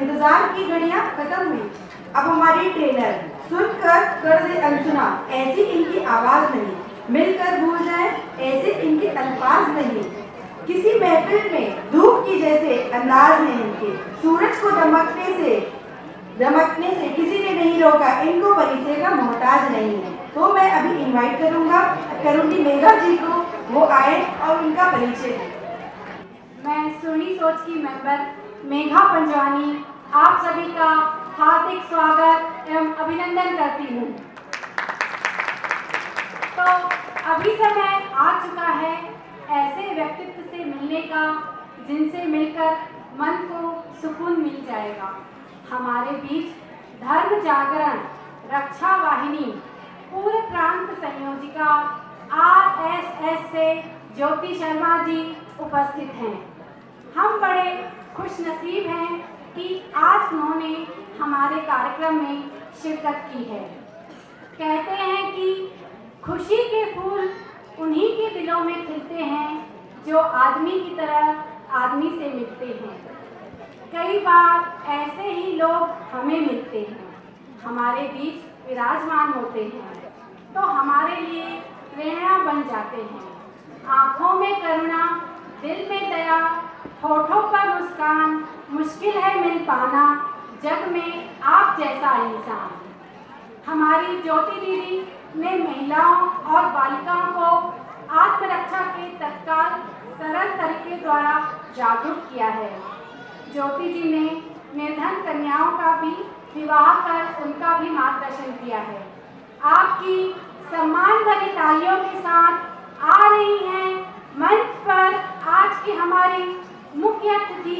इंतजार की घड़ियां खत्म हुई। अब हमारी ट्रेलर सुनकर कर दे अनसुना, ऐसी इनकी आवाज नहीं, मिलकर भूल जाए ऐसे इनके अल्फाज नहीं। किसी महफिल में धूप की जैसे अंदाज है इनके, सूरज को दमकने से किसी ने नहीं रोका, इनको परिचय का मोहताज नहीं है। तो मैं अभी इनवाइट करूंगी मेघा जी को, वो आए और उनका परिचय दें। मैं सुनी सोच की मेंबर मेघा पंजवानी आप सभी का हार्दिक स्वागत एवं अभिनंदन करती हूँ। तो अभी समय आ चुका है ऐसे व्यक्तित्व से मिलने का जिनसे मिलकर मन को सुकून मिल जाएगा। हमारे बीच धर्म जागरण रक्षा वाहिनी पूर्व प्रांत संयोजिका RSS से ज्योति शर्मा जी उपस्थित हैं। हम बड़े खुशनसीब हैं कि आज उन्होंने हमारे कार्यक्रम में शिरकत की है। कहते हैं कि खुशी के फूल उन्हीं के दिलों में खिलते हैं जो आदमी की तरह आदमी से मिलते हैं। कई बार ऐसे ही लोग हमें मिलते हैं, हमारे बीच विराजमान होते हैं तो हमारे लिए प्रेरणा बन जाते हैं। आँखों में करुणा, दिल में दया, होठों पर मुस्कान, मुश्किल है मिल पाना जग में आप जैसा इंसान। हमारी ज्योति दीदी ने महिलाओं और बालिकाओं को आत्मरक्षा के तत्काल सरल तरीके द्वारा जागरूक किया है। ज्योति जी ने निर्धन कन्याओं का भी विवाह कर उनका भी मार्गदर्शन किया है। आपकी सम्मान भरी तालियों के साथ आ रही हैं मंच पर आज की हमारी मुख्य अतिथि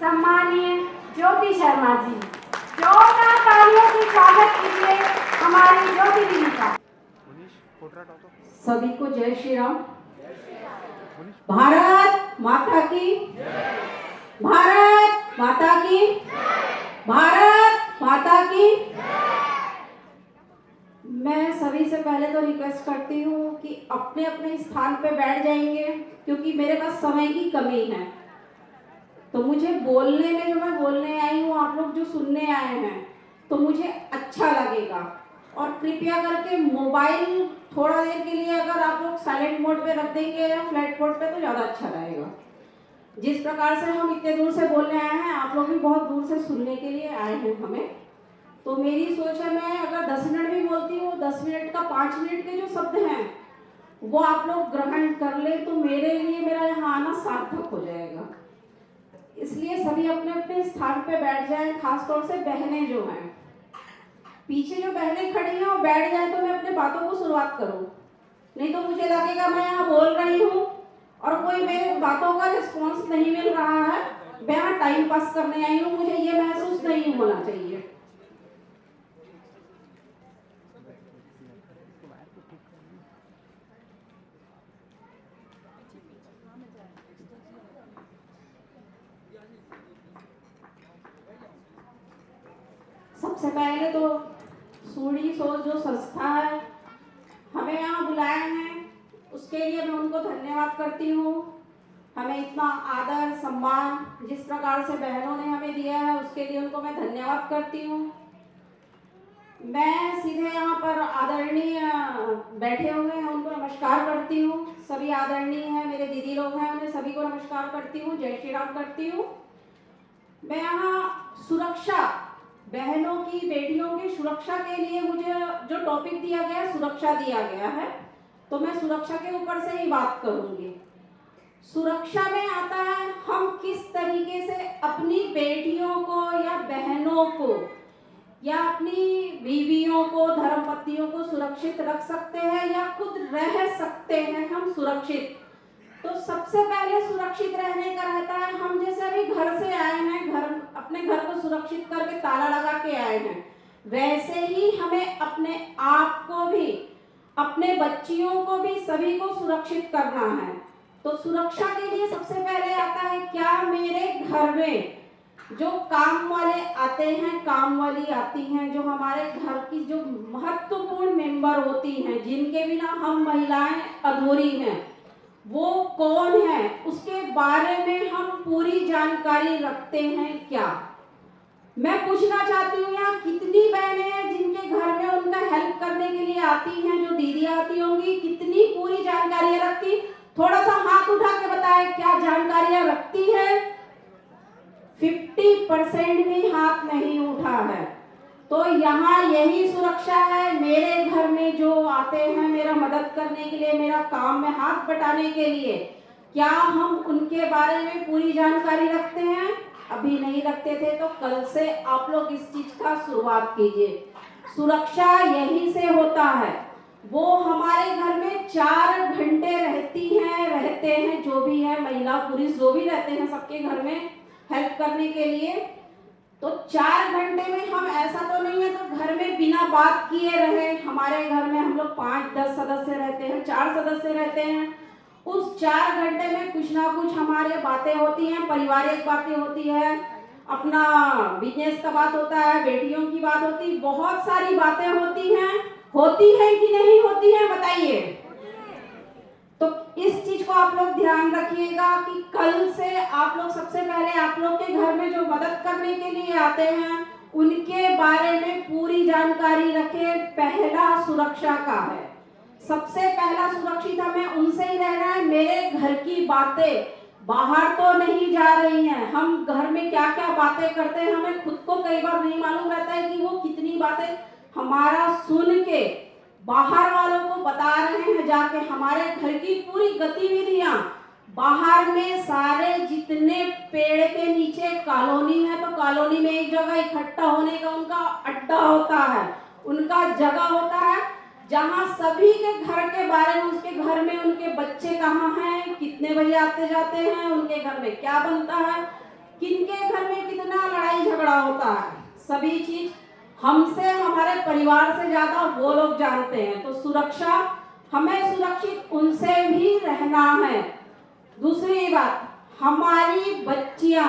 सम्मानीय ज्योति शर्मा जी। जोरदार तालियों से स्वागत कीजिए हमारी ज्योति दीदी का। सभी को जय श्री राम। भारत माता की, भारत माता की, भारत माता की। मैं सभी से पहले तो रिक्वेस्ट करती हूँ कि अपने अपने स्थान पे बैठ जाएंगे क्योंकि मेरे पास समय की कमी है। तो मुझे बोलने में, जो मैं बोलने आई हूँ, आप लोग जो सुनने आए हैं, तो मुझे अच्छा लगेगा। और कृपया करके मोबाइल थोड़ा देर के लिए अगर आप लोग साइलेंट मोड पे रख देंगे या फ्लाइट मोड पे तो ज़्यादा अच्छा रहेगा। जिस प्रकार से हम इतने दूर से बोलने आए हैं, आप लोग भी बहुत दूर से सुनने के लिए आए हैं हमें। तो मेरी सोच है, मैं अगर 10 मिनट भी बोलती हूँ, 10 मिनट का 5 मिनट के जो शब्द हैं वो आप लोग ग्रहण कर ले तो मेरे लिए मेरा यहाँ आना सार्थक हो जाएगा। इसलिए सभी अपने अपने स्थान पे बैठ जाएं। खासतौर से बहनें जो हैं, पीछे जो बहनें खड़ी हैं वो बैठ जाए तो मैं अपने बातों को शुरुआत करूं, नहीं तो मुझे लगेगा मैं यहाँ बोल रही हूँ और कोई मेरे बातों का रिस्पॉन्स नहीं मिल रहा है, मैं यहाँ टाइम पास करने आई हूँ, मुझे ये महसूस नहीं होना चाहिए। सबसे पहले तो सुनी सोच जो संस्था है हमें यहाँ बुलाए हैं, उसके लिए मैं उनको धन्यवाद करती हूँ। हमें इतना आदर सम्मान जिस प्रकार से बहनों ने हमें दिया है उसके लिए उनको मैं धन्यवाद करती हूँ। मैं सीधे यहाँ पर आदरणीय बैठे हुए हैं उनको नमस्कार करती हूँ। सभी आदरणीय हैं, मेरे दीदी लोग हैं, उन्हें सभी को नमस्कार करती हूँ, जय श्री राम करती हूँ। मैं यहाँ सुरक्षा, बहनों की, बेटियों की सुरक्षा के लिए मुझे जो टॉपिक दिया गया है, सुरक्षा दिया गया है, तो मैं सुरक्षा के ऊपर से ही बात करूंगी। सुरक्षा में आता है हम किस तरीके से अपनी बेटियों को या बहनों को या अपनी बीवियों को, धर्मपत्नियों को सुरक्षित रख सकते हैं या खुद रह सकते हैं हम सुरक्षित। तो सबसे पहले सुरक्षित रहने का रहता है, हम जैसे अभी घर से आए हैं, अपने घर को सुरक्षित करके ताला लगा के आए हैं, वैसे ही हमें अपने आप को भी, अपने बच्चियों को भी, सभी को सुरक्षित करना है। तो सुरक्षा के लिए सबसे पहले आता है, क्या मेरे घर में जो काम वाले आते हैं, काम वाली आती हैं, जो हमारे घर की जो महत्वपूर्ण मेंबर होती हैं, जिनके बिना हम महिलाएं अधूरी हैं, वो कौन है, उसके बारे में हम पूरी जानकारी रखते हैं क्या? मैं पूछना चाहती हूँ यहाँ कितनी बहनें हैं जिनके घर में उनका हेल्प करने के लिए आती हैं, जो दीदी आती होंगी, कितनी पूरी जानकारियां रखती? थोड़ा सा हाथ उठा के बताएं क्या जानकारियां रखती है? 50% भी हाथ नहीं उठा है। तो यहाँ यही सुरक्षा है। मेरे घर में जो आते हैं मेरा मदद करने के लिए, मेरा काम में हाथ बटाने के लिए, क्या हम उनके बारे में पूरी जानकारी रखते हैं? अभी नहीं रखते थे, तो कल से आप लोग इस चीज का शुरुआत कीजिए। सुरक्षा यही से होता है। वो हमारे घर में 4 घंटे रहते हैं, जो भी है महिला पुरुष जो भी रहते हैं, सबके घर में हेल्प करने के लिए। तो 4 घंटे में हम, ऐसा तो नहीं है तो घर में बिना बात किए रहे। हमारे घर में हम लोग 5-10 सदस्य रहते हैं, 4 सदस्य रहते हैं। उस 4 घंटे में कुछ ना कुछ हमारे बातें होती हैं, पारिवारिक बातें होती है, अपना बिजनेस का बात होता है, बेटियों की बात होती है, बहुत सारी बातें होती हैं कि नहीं होती हैं? बताइए। तो इस चीज को आप लोग ध्यान रखिएगा कि कल से आप लोग, सबसे पहले आप लोग के घर में जो मदद करने के लिए आते हैं उनके बारे में पूरी जानकारी रखें। पहला सुरक्षा का है, सबसे पहला सुरक्षित हमें उनसे ही रहना है। मेरे घर की बातें बाहर तो नहीं जा रही हैं। हम घर में क्या क्या बातें करते हैं हमें खुद को कई बार नहीं मालूम रहता है कि वो कितनी बातें हमारा सुन के बाहर वालों को बता रहे हैं। जाके हमारे घर की पूरी गतिविधियां बाहर में, सारे जितने पेड़ के नीचे कॉलोनी है, तो कॉलोनी में एक जगह इकट्ठा होने का उनका अड्डा होता है, उनका जगह होता है, जहां सभी के घर के बारे में, उसके घर में उनके बच्चे कहाँ हैं, कितने बजे आते जाते हैं, उनके घर में क्या बनता है, किनके घर में कितना लड़ाई झगड़ा होता है, सभी चीज हमसे, हमारे परिवार से ज्यादा वो लोग जानते हैं। तो सुरक्षा, हमें सुरक्षित उनसे भी रहना है। दूसरी बात, हमारी बच्चियां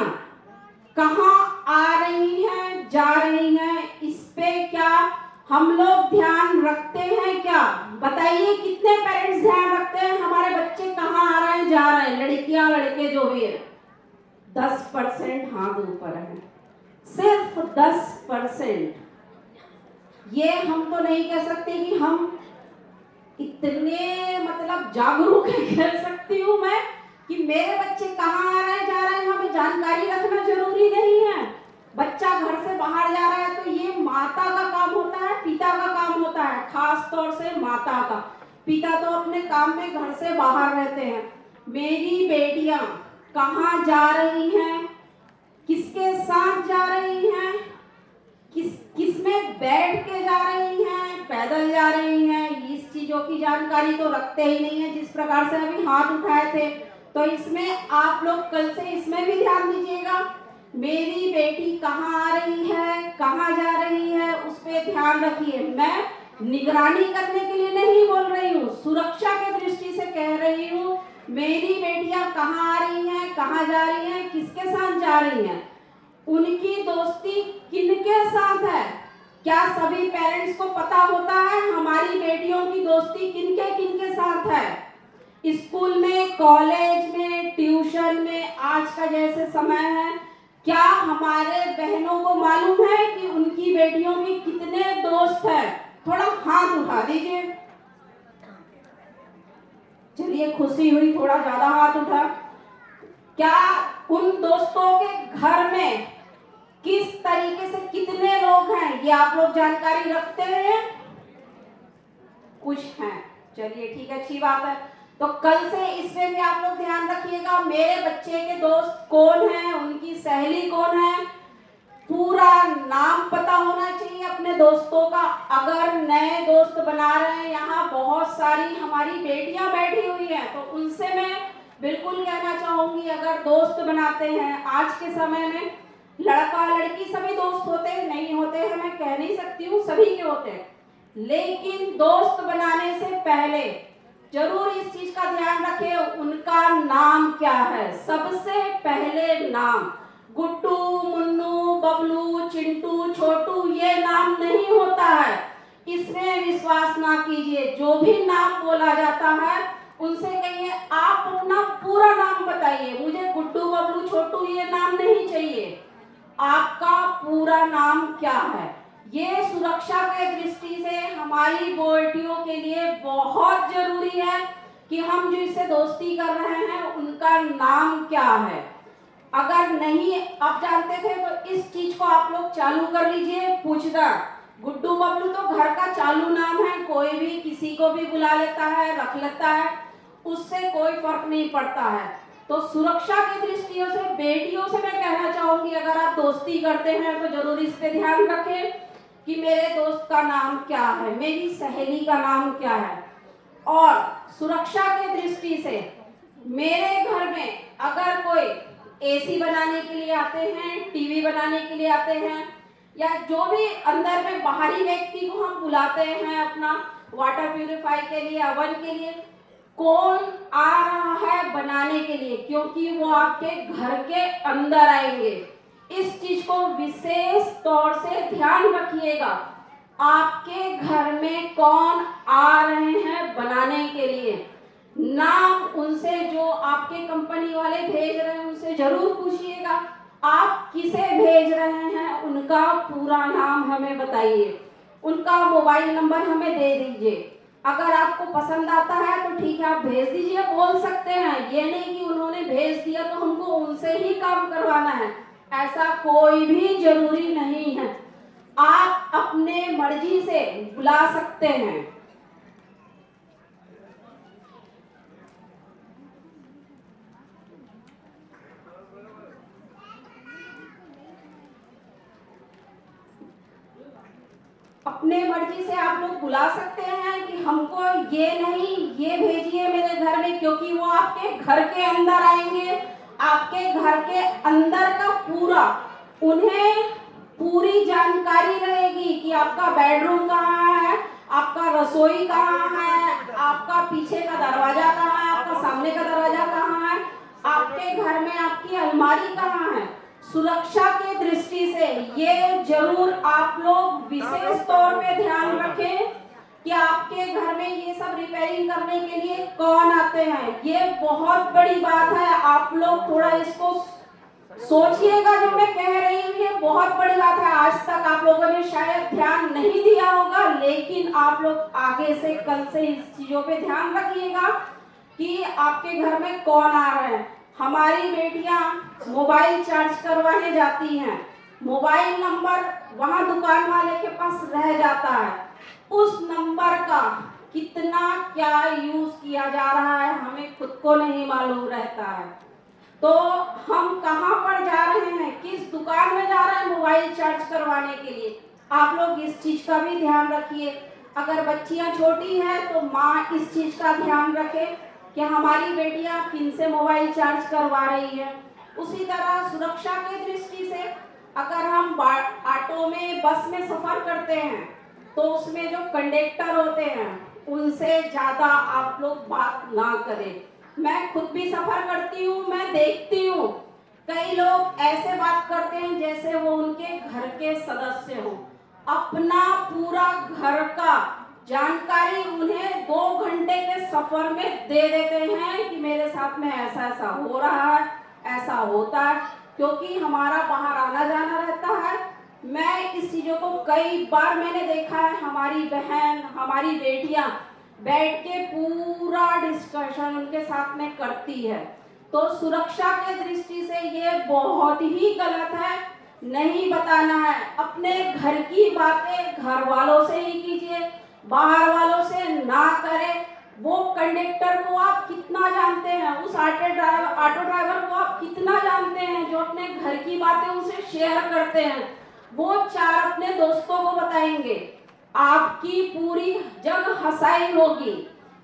कहाँ आ रही हैं, जा रही हैं, इस पे क्या हम लोग ध्यान रखते हैं? क्या बताइए, कितने पेरेंट्स ध्यान रखते हैं हमारे बच्चे कहाँ आ रहे हैं, जा रहे हैं, लड़कियां लड़के जो भी है? 10% हाथ ऊपर है, सिर्फ 10%। ये हम तो नहीं कह सकते कि हम इतने मतलब जागरूक है, कह सकती हूँ मैं कि मेरे बच्चे कहाँ आ रहे हैं, जा रहे हैं, हमें जानकारी रखना जरूरी नहीं है। बच्चा घर से बाहर जा रहा है तो ये माता का काम होता है, पिता का काम होता है, खास तौर से माता का। पिता तो अपने काम में घर से बाहर रहते हैं। मेरी बेटियां कहाँ जा रही हैं, किसके साथ जा रही हैं, किसमें बैठ के जा रही हैं, पैदल जा रही हैं, इस चीजों की जानकारी तो रखते ही नहीं है। जिस प्रकार से अभी हाथ उठाए थे, तो इसमें आप लोग कल से इसमें भी ध्यान दीजिएगा। मेरी बेटी कहाँ आ रही है, कहाँ जा रही है, उस पर ध्यान रखिए। मैं निगरानी करने के लिए नहीं बोल रही हूँ, सुरक्षा की दृष्टि से कह रही हूँ। मेरी बेटियां कहाँ आ रही हैं, कहाँ जा रही हैं, किसके साथ जा रही हैं, उनकी दोस्ती किनके साथ है, क्या सभी पेरेंट्स को पता होता है हमारी बेटियों की दोस्ती किनके किनके साथ है? स्कूल में, कॉलेज में, ट्यूशन में, आज का जैसे समय है, क्या हमारे बहनों को मालूम है कि उनकी बेटियों के कितने दोस्त हैं? थोड़ा हाथ उठा दीजिए। चलिए, खुशी हुई, थोड़ा ज्यादा हाथ उठा। क्या उन दोस्तों के घर में किस तरीके से कितने लोग हैं, ये आप लोग जानकारी रखते हैं? कुछ हैं, चलिए ठीक है, अच्छी बात है। तो कल से इसमें भी आप लोग ध्यान रखिएगा। मेरे बच्चे के दोस्त कौन हैं, उनकी सहेली कौन है, पूरा नाम पता होना चाहिए अपने दोस्तों का। अगर नए दोस्त बना रहे हैं, यहाँ बहुत सारी हमारी बेटियां बैठी हुई हैं, तो उनसे मैं बिल्कुल कहना चाहूंगी, अगर दोस्त बनाते हैं, आज के समय में लड़का लड़की सभी दोस्त होते हैं, नहीं होते हैं मैं कह नहीं सकती हूँ, सभी के होते हैं, लेकिन दोस्त बनाने से पहले जरूर इस चीज का ध्यान रखें, उनका नाम क्या है। सबसे पहले नाम, गुड्डू, मुन्नू, बबलू, चिंटू, छोटू, ये नाम नहीं होता है, इसमें विश्वास ना कीजिए। जो भी नाम बोला जाता है उनसे कहिए आप अपना पूरा नाम बताइए, मुझे गुड्डू, बबलू, छोटू ये नाम नहीं चाहिए। आपका पूरा नाम क्या है। ये सुरक्षा के दृष्टि से हमारी बेटियों के लिए बहुत जरूरी है कि हम जिससे दोस्ती कर रहे हैं उनका नाम क्या है। अगर नहीं आप जानते थे तो इस चीज को आप लोग चालू कर लीजिए, पूछना। गुड्डू बबलू तो घर का चालू नाम है, कोई भी किसी को भी बुला लेता है, रख लेता है, उससे कोई फर्क नहीं पड़ता है। तो सुरक्षा की दृष्टियों से बेटियों से मैं कहना चाहूंगी, अगर आप दोस्ती करते हैं तो जरूर इस पे ध्यान रखें कि मेरे दोस्त का नाम क्या है, मेरी सहेली का नाम क्या है। और सुरक्षा की दृष्टि से मेरे घर में अगर कोई एसी बनाने के लिए आते हैं, टीवी बनाने के लिए आते हैं, या जो भी अंदर में बाहरी व्यक्ति को हम बुलाते हैं अपना वाटर प्यूरिफाई के लिए, अवन के लिए, कौन आ रहा है बनाने के लिए, क्योंकि वो आपके घर के अंदर आएंगे। इस चीज को विशेष तौर से ध्यान रखिएगा। आपके घर में कौन आ रहे हैं बनाने के लिए, नाम उनसे जो आपके कंपनी वाले भेज रहे हैं उनसे जरूर पूछिएगा। आप किसे भेज रहे हैं उनका पूरा नाम हमें बताइए, उनका मोबाइल नंबर हमें दे दीजिए। अगर आपको पसंद आता है तो ठीक है, आप भेज दीजिए, बोल सकते हैं। ये नहीं कि उन्होंने भेज दिया तो हमको उनसे ही काम करवाना है, ऐसा कोई भी जरूरी नहीं है। आप अपने मर्जी से बुला सकते हैं। अपने मर्जी से आप लोग बुला सकते हैं कि हमको ये नहीं, ये भेजिए मेरे घर में, क्योंकि वो आपके घर के अंदर आएंगे। आपके घर के अंदर का पूरा उन्हें पूरी जानकारी रहेगी कि आपका बेडरूम कहाँ है, आपका रसोई कहाँ है, आपका पीछे का दरवाजा कहाँ है, आपका सामने का दरवाजा कहाँ है, आपके घर में आपकी अलमारी कहाँ है। सुरक्षा की दृष्टि से ये जरूर आप लोग विशेष तौर पे ध्यान रखें कि आपके घर में ये सब रिपेयरिंग करने के लिए कौन आते हैं। ये बहुत बड़ी बात है, आप लोग थोड़ा इसको सोचिएगा। जो मैं कह रही हूँ ये बहुत बड़ी बात है। आज तक आप लोगों ने शायद ध्यान नहीं दिया होगा, लेकिन आप लोग आगे से कल से इस चीजों पे ध्यान रखिएगा कि आपके घर में कौन आ रहे हैं। हमारी बेटियां मोबाइल चार्ज करवाने जाती हैं, मोबाइल नंबर वहां दुकान वाले के पास रह जाता है, उस नंबर का कितना क्या यूज किया जा रहा है हमें खुद को नहीं मालूम रहता है। तो हम कहां पर जा रहे हैं, किस दुकान में जा रहे हैं मोबाइल चार्ज करवाने के लिए, आप लोग इस चीज का भी ध्यान रखिए। अगर बच्चियां छोटी हैं तो माँ इस चीज का ध्यान रखे कि हमारी बेटियां किन से मोबाइल चार्ज करवा रही है। उसी तरह सुरक्षा की दृष्टि से अगर हम ऑटो में, बस में सफर करते हैं तो उसमें जो कंडक्टर होते हैं उनसे ज्यादा आप लोग बात ना करें। मैं खुद भी सफर करती हूँ, मैं देखती हूँ कई लोग ऐसे बात करते हैं जैसे वो उनके घर के सदस्य हो। अपना पूरा घर का जानकारी उन्हें 2 घंटे के सफर में दे देते हैं कि मेरे साथ में ऐसा ऐसा हो रहा है, ऐसा होता है, क्योंकि हमारा बाहर आना जाना रहता है। मैं इस चीजों को कई बार मैंने देखा है, हमारी बहन, हमारी बेटियां बैठ के पूरा डिस्कशन उनके साथ में करती है। तो सुरक्षा के दृष्टि से ये बहुत ही गलत है, नहीं बताना है। अपने घर की बातें घर वालों से ही कीजिए, बाहर वालों से ना करें। वो कंडक्टर को आप कितना जानते हैं, उस ऑटो ड्राइवर को आप कितना जानते हैं जो अपने घर की बातें उनसे शेयर करते हैं। वो 4 अपने दोस्तों को बताएंगे, आपकी पूरी जग हंसाई होगी।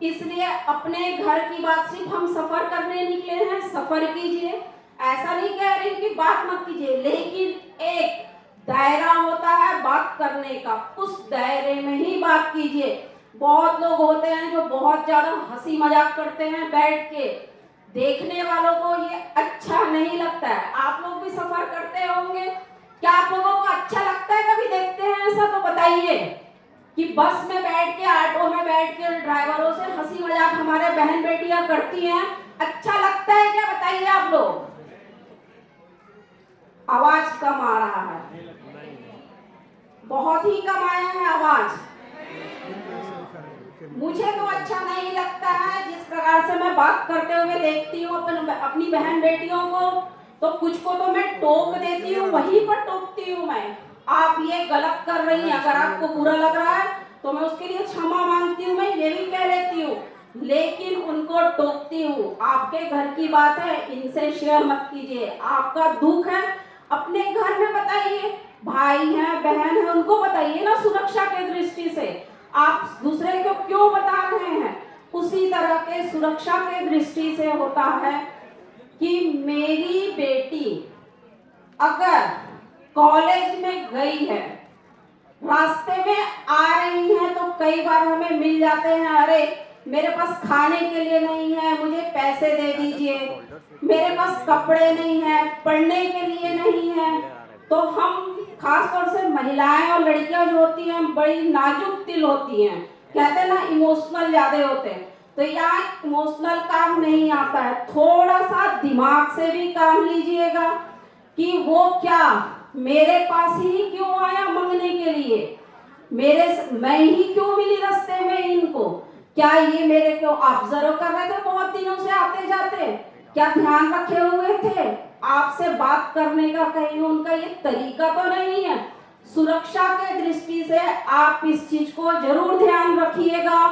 इसलिए अपने घर की बात, सिर्फ हम सफर करने निकले हैं, सफर कीजिए, ऐसा नहीं कह रही कि बात मत कीजिए, लेकिन एक दायरा होता है बात करने का, उस दायरे में ही बात कीजिए। बहुत लोग होते हैं जो बहुत ज्यादा हंसी मजाक करते हैं बैठ के, देखने वालों को ये अच्छा नहीं लगता है। आप लोग भी सफर करते होंगे, क्या आप लोगों को अच्छा लगता है? कभी देखते हैं ऐसा तो बताइए कि बस में बैठ के, ऑटो में बैठ के ड्राइवरों से हंसी मजाक हमारे बहन बेटियां करती हैं, अच्छा लगता है क्या? बताइए आप लोग। आवाज कम आ रहा है, बहुत ही कम आया है आवाज। मुझे तो अच्छा नहीं लगता है जिस प्रकार से मैं बात करते हुए देखती हूँ अपनी बहन बेटियों को, तो कुछ को तो मैं टोक देती हूँ, वहीं पर टोकती हूँ मैं। आप ये गलत कर रही हैं, अगर आपको बुरा लग रहा है तो मैं उसके लिए क्षमा मांगती हूँ, मैं ये भी कह लेती हूँ, लेकिन उनको टोकती हूँ। आपके घर की बात है, इनसे शेयर मत कीजिए। आपका दुख है अपने घर में बताइए, भाई हैं बहन है उनको बताइए ना, सुरक्षा के दृष्टि से। आप दूसरे को क्यों बता रहे हैं? उसी तरह के सुरक्षा के दृष्टि से होता है कि मेरी बेटी अगर कॉलेज में गई है, रास्ते में आ रही है, तो कई बार हमें मिल जाते हैं, अरे मेरे पास खाने के लिए नहीं है, मुझे पैसे दे दीजिए, मेरे पास कपड़े नहीं है, पढ़ने के लिए नहीं है। तो हम खासतौर से महिलाएं और लड़कियां जो होती हैं बड़ी नाजुक दिल होती हैं, कहते हैं ना इमोशनल ज्यादा होते हैं, तो यहाँ इमोशनल काम नहीं आता है। थोड़ा सा दिमाग से भी काम लीजिएगा कि वो क्या मेरे पास ही क्यों आया मांगने के लिए, मैं ही क्यों मिली रास्ते में इनको, क्या ये मेरे को ऑब्जर्व कर रहे थे बहुत दिनों से आते जाते, क्या ध्यान रखे हुए थे, आपसे बात करने का कहीं उनका ये तरीका तो नहीं है। सुरक्षा के दृष्टि से आप इस चीज को जरूर ध्यान रखिएगा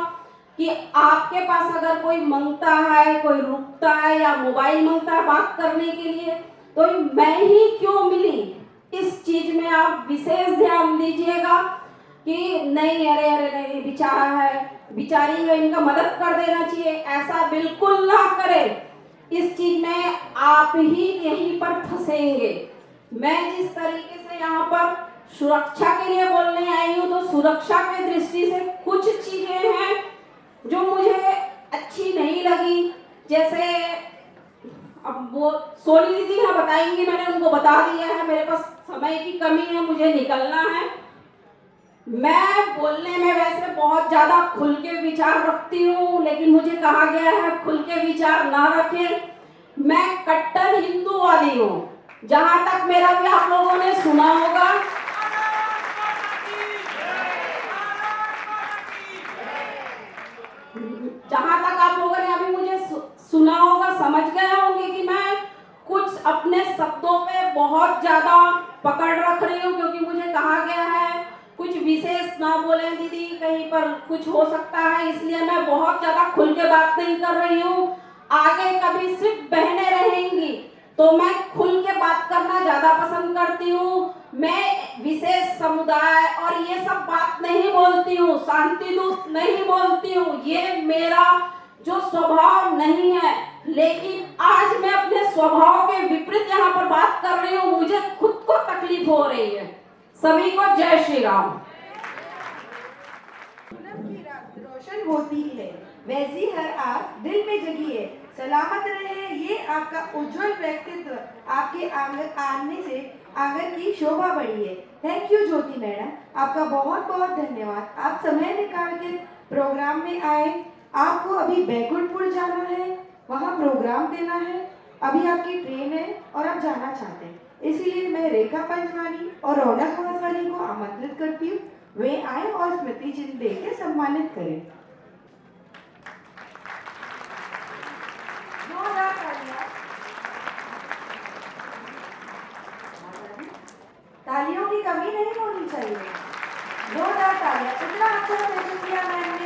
कि आपके पास अगर कोई मांगता है, कोई रुकता है या मोबाइल मांगता है बात करने के लिए, तो मैं ही क्यों मिली, इस चीज में आप विशेष ध्यान दीजिएगा कि नहीं अरे अरे नहीं बेचारा है बेचारी है, इनका मदद कर देना चाहिए, ऐसा बिल्कुल ना करें। इस चीज में आप ही यहीं पर फंसेंगे। मैं जिस तरीके से यहाँ पर सुरक्षा के लिए बोलने आई हूँ, तो सुरक्षा के दृष्टि से कुछ चीजें हैं जो मुझे अच्छी नहीं लगी। जैसे अब वो सोनी दीदी यहाँ बताएंगी, मैंने उनको बता दिया है, मेरे पास समय की कमी है, मुझे निकलना है। मैं बोलने में वैसे बहुत ज्यादा खुल के विचार रखती हूँ, लेकिन मुझे कहा गया है खुल के विचार ना रखें। मैं कट्टर हिंदूवादी हूँ, जहां तक मेरा भी आप लोगों ने सुना होगा, जहां तक आप लोगों ने अभी मुझे सुना होगा, समझ गए होंगे कि मैं कुछ अपने शब्दों पे बहुत ज्यादा पकड़ रख रही हूँ, क्योंकि मुझे कहा गया है कुछ विशेष ना बोले दीदी, कहीं पर कुछ हो सकता है, इसलिए मैं बहुत ज्यादा खुल के बात नहीं कर रही हूँ। आगे कभी सिर्फ बहनें रहेंगी तो मैं खुल के बात करना ज्यादा पसंद करती हूँ। मैं विशेष समुदाय और ये सब बात नहीं बोलती हूँ, शांति दूत नहीं बोलती हूँ, ये मेरा जो स्वभाव नहीं है। लेकिन आज मैं अपने स्वभाव के विपरीत यहाँ पर बात कर रही हूँ, मुझे खुद को तकलीफ हो रही है। सभी को जय श्री राम। की रात रोशन होती है, वैसी हर आग दिल में जगी है। सलामत रहे ये आपका उज्जवल व्यक्तित्व, आपके आंगन आने से आंगन की शोभा बढ़ी है। थैंक यू ज्योति मैडम, आपका बहुत बहुत धन्यवाद। आप समय निकाल के प्रोग्राम में आए। आपको अभी बैकुंठपुर जाना है, वहाँ प्रोग्राम देना है, अभी आपकी ट्रेन है और आप जाना चाहते हैं, इसीलिए मैं रेखा पंचवानी और रौनक वासवानी को आमंत्रित करती हूँ, वे आए और स्मृति चिन्ह देकर सम्मानित करें। तालियों की कमी नहीं होनी चाहिए। जोरदार तालियां, इतना अच्छा प्रदर्शन किया मैंने।